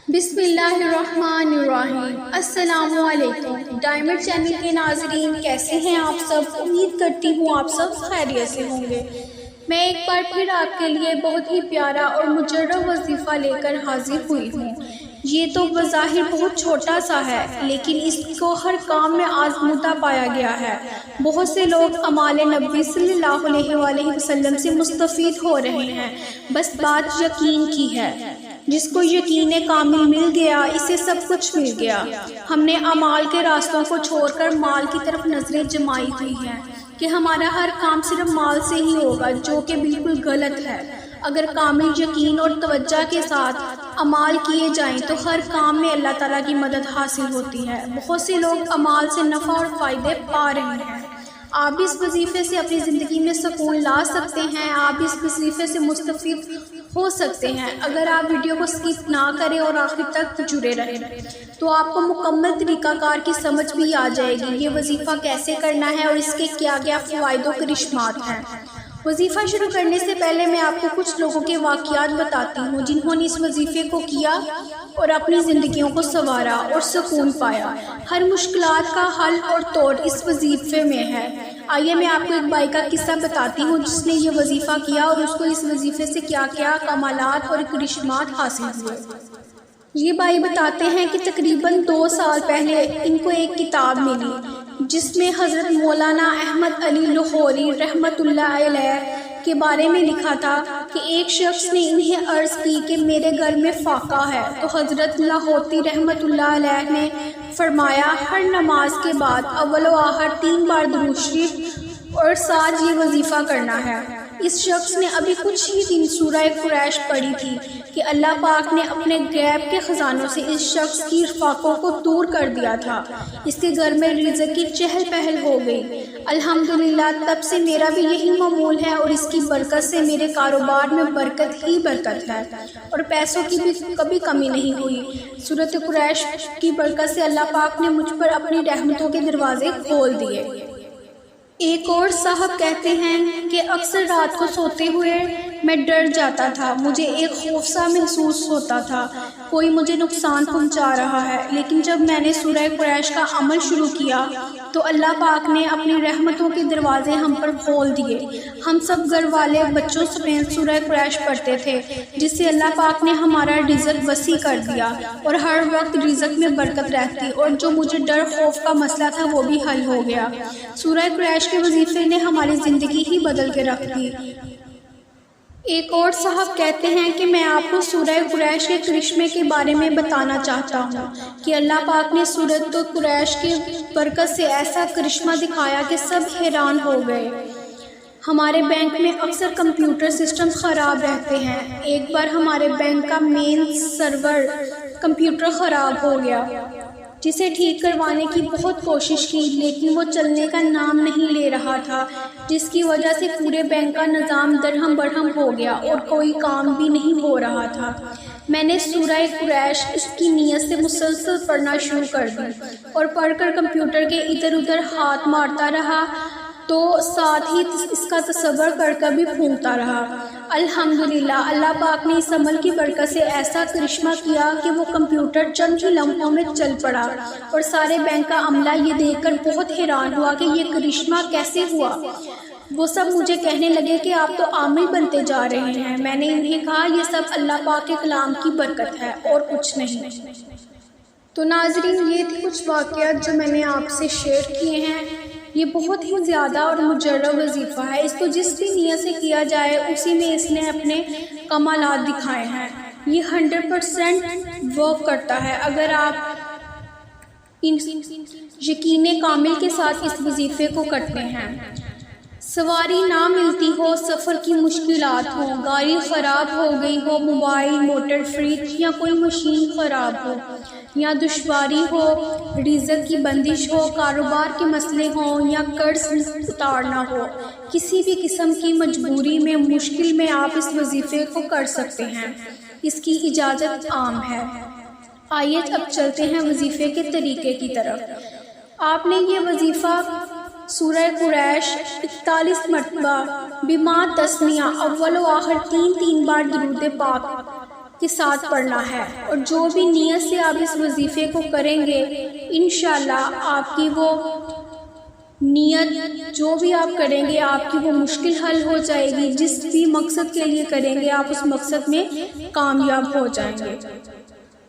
بسم اللہ الرحمن الرحیم۔ السلام علیکم ڈائمنڈ چینل کے ناظرین، کیسے ہیں آپ سب؟ امید کرتی ہوں آپ سب خیریت سے ہوں گے۔ میں ایک بار پھر آپ کے لیے بہت ہی پیارا اور مجرب وظیفہ لے کر حاضر ہوئی ہوں۔ یہ تو بظاہر بہت چھوٹا سا ہے، لیکن اس کو ہر کام میں آزمودہ پایا گیا ہے۔ بہت سے لوگ اعمال نبی صلی اللہ علیہ وآلہ وسلم سے مستفید ہو رہے ہیں، بس بات یقین کی ہے۔ جس کو یقین کامل مل گیا، اسے سب کچھ مل گیا۔ ہم نے اعمال کے راستوں کو چھوڑ کر مال کی طرف نظریں جمائی ہوئی ہیں کہ ہمارا ہر کام صرف مال سے ہی ہوگا، جو کہ بالکل غلط ہے۔ اگر کامل یقین اور توجہ کے ساتھ اعمال کیے جائیں تو ہر کام میں اللہ تعالیٰ کی مدد حاصل ہوتی ہے۔ بہت سے لوگ اعمال سے نفع اور فائدے پا رہے ہیں۔ آپ بھی اس وظیفے سے اپنی زندگی میں سکون لا سکتے ہیں، آپ بھی اس وظیفے سے مستفید ہو سکتے ہیں۔ اگر آپ ویڈیو کو سکپ نہ کریں اور آخر تک جڑے رہیں تو آپ کو مکمل طریقہ کار کی سمجھ بھی آ جائے گی، یہ وظیفہ کیسے کرنا ہے اور اس کے کیا کیا فوائد و کرشمات ہیں۔ وظیفہ شروع کرنے سے پہلے میں آپ کو کچھ لوگوں کے واقعات بتاتی ہوں جنہوں نے اس وظیفے کو کیا اور اپنی زندگیوں کو سنوارا اور سکون پایا۔ ہر مشکلات کا حل اور توڑ اس وظیفے میں ہے۔ آئیے میں آپ کو ایک بھائی کا قصہ بتاتی ہوں جس نے یہ وظیفہ کیا اور اس کو اس وظیفے سے کیا کیا کمالات اور کرشمات حاصل ہوئے۔ یہ بھائی بتاتے ہیں کہ تقریباً 2 سال پہلے ان کو ایک کتاب ملی جس میں حضرت مولانا احمد علی لاہوری رحمۃ اللہ علیہ کے بارے میں لکھا تھا کہ ایک شخص نے انہیں عرض کی کہ میرے گھر میں فاقہ ہے، تو حضرت لاہوری رحمۃ اللہ علیہ نے فرمایا ہر نماز کے بعد اول و آخر 3 بار درود شریف اور ساتھ یہ وظیفہ کرنا ہے۔ اس شخص نے ابھی کچھ ہی دن سورہ قریش پڑھی تھی کہ اللہ پاک نے اپنے غیب کے خزانوں سے اس شخص کی فاقوں کو دور کر دیا تھا۔ اس کے گھر میں رزق کی چہل پہل ہو گئی۔ الحمدللہ تب سے میرا بھی یہی معمول ہے اور اس کی برکت سے میرے کاروبار میں برکت ہی برکت ہے اور پیسوں کی بھی کبھی کمی نہیں ہوئی۔ سورۃ قریش کی برکت سے اللہ پاک نے مجھ پر اپنی رحمتوں کے دروازے کھول دیے۔ ایک اور صاحب کہتے ہیں کہ اکثر رات کو سوتے ہوئے میں ڈر جاتا تھا، مجھے ایک خوف سا محسوس ہوتا تھا، کوئی مجھے نقصان پہنچا رہا ہے۔ لیکن جب میں نے سورہ قریش کا عمل شروع کیا تو اللہ پاک نے اپنی رحمتوں کے دروازے ہم پر کھول دیے۔ ہم سب گھر والے بچوں سمیت سورہ قریش پڑھتے تھے، جس سے اللہ پاک نے ہمارا رزق وسیع کر دیا اور ہر وقت رزق میں برکت رہتی اور جو مجھے ڈر خوف کا مسئلہ تھا وہ بھی حل ہو گیا۔ سورہ قریش کے وظیفے نے ہماری زندگی ہی بدل کے رکھ دی۔ ایک اور صاحب کہتے ہیں کہ میں آپ کو سورہ قریش کے کرشمے کے بارے میں بتانا چاہتا ہوں کہ اللہ پاک نے سورۃ قریش کی برکت سے ایسا کرشمہ دکھایا کہ سب حیران ہو گئے۔ ہمارے بینک میں اکثر کمپیوٹر سسٹم خراب رہتے ہیں۔ ایک بار ہمارے بینک کا مین سرور کمپیوٹر خراب ہو گیا، جسے ٹھیک کروانے کی بہت کوشش کی، لیکن وہ چلنے کا نام نہیں لے رہا تھا، جس کی وجہ سے پورے بینک کا نظام درہم برہم ہو گیا اور کوئی کام بھی نہیں ہو رہا تھا۔ میں نے سورہ قریش اس کی نیت سے مسلسل پڑھنا شروع کر دی اور پڑھ کر کمپیوٹر کے ادھر ادھر ہاتھ مارتا رہا تو ساتھ ہی اس کا تصور کر کر بھی پھونکتا رہا۔ الحمدللہ اللہ پاک نے اس عمل کی برکت سے ایسا کرشمہ کیا کہ وہ کمپیوٹر چند ہی لمحوں میں چل پڑا اور سارے بینک کا عملہ یہ دیکھ کر بہت حیران ہوا کہ یہ کرشمہ کیسے ہوا۔ وہ سب مجھے کہنے لگے کہ آپ تو عامل بنتے جا رہے ہیں۔ میں نے انہیں کہا یہ سب اللہ پاک کے کلام کی برکت ہے اور کچھ نہیں۔ تو ناظرین، یہ تھے کچھ واقعات جو میں نے آپ سے شیئر کیے ہیں۔ یہ بہت ہی زیادہ اور مجرب وظیفہ ہے، اس کو جس بھی نیت سے کیا جائے اسی میں اس نے اپنے کمالات دکھائے ہیں۔ یہ 100% ورک کرتا ہے اگر آپ یقین کامل کے ساتھ اس وظیفے کو کرتے ہیں۔ سواری نہ ملتی ہو، سفر کی مشکلات ہوں، گاڑی خراب ہو گئی ہو، موبائل موٹر فریج یا کوئی مشین خراب ہو یا دشواری ہو، رزق کی بندش ہو، کاروبار کے مسئلے ہوں یا قرض اتارنا ہو، کسی بھی قسم کی مجبوری میں مشکل میں آپ اس وظیفے کو کر سکتے ہیں۔ اس کی اجازت عام ہے۔ آئیے اب چلتے ہیں وظیفے کے طریقے کی طرف۔ آپ نے یہ وظیفہ سورہ قریش 41 مرتبہ بما تسمیہ اول و آخر 3 بار درود پاک کے ساتھ پڑھنا ہے، اور جو بھی نیت سے آپ اس وظیفے کو کریں گے انشاءاللہ آپ کی وہ نیت جو بھی آپ کریں گے آپ کی وہ مشکل حل ہو جائے گی، جس بھی مقصد کے لیے کریں گے آپ اس مقصد میں کامیاب ہو جائیں گے۔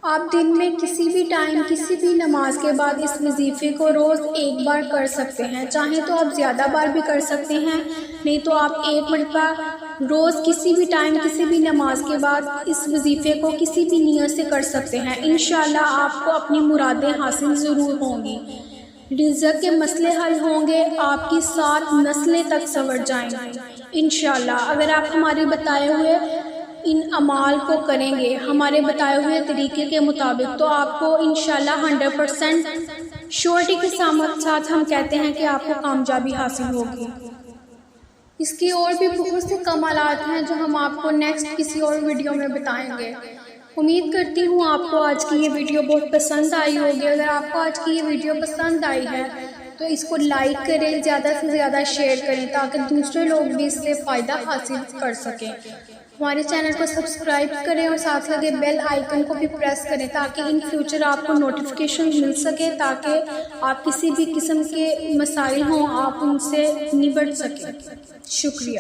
آپ دن میں کسی بھی ٹائم کسی بھی نماز کے بعد اس وظیفے کو روز ایک بار کر سکتے ہیں، چاہیں تو آپ زیادہ بار بھی کر سکتے ہیں، نہیں تو آپ ایک مرتبہ روز کسی بھی ٹائم کسی بھی نماز کے بعد اس وظیفے کو کسی بھی نیت سے کر سکتے ہیں۔ انشاءاللہ آپ کو اپنی مرادیں حاصل ضرور ہوں گی، رزق کے مسئلے حل ہوں گے، آپ کی 7 نسلیں تک سنور جائیں گی انشاءاللہ۔ اگر آپ ہمارے بتائے ہوئے ان اعمال کو کریں گے ہمارے بتائے ہوئے طریقے کے مطابق تو آپ کو انشاءاللہ 100% شورٹی کے ساتھ ہم کہتے ہیں کہ آپ کو کامیابی حاصل ہوگی۔ اس کی اور بھی بہت سے کمالات ہیں جو ہم آپ کو نیکسٹ کسی اور ویڈیو میں بتائیں گے۔ امید کرتی ہوں آپ کو آج کی یہ ویڈیو بہت پسند آئی ہوگی۔ اگر آپ کو آج کی یہ ویڈیو پسند آئی ہے تو اس کو لائک کریں، زیادہ سے زیادہ شیئر کریں تاکہ دوسرے لوگ بھی اس سے فائدہ حاصل کر سکیں۔ ہمارے چینل کو سبسکرائب کریں اور ساتھ لگے بیل آئیکن کو بھی پریس کریں تاکہ ان فیوچر آپ کو نوٹیفیکیشن مل سکے، تاکہ آپ کسی بھی قسم کے مسائل ہوں آپ ان سے نبٹ سکیں۔ شکریہ۔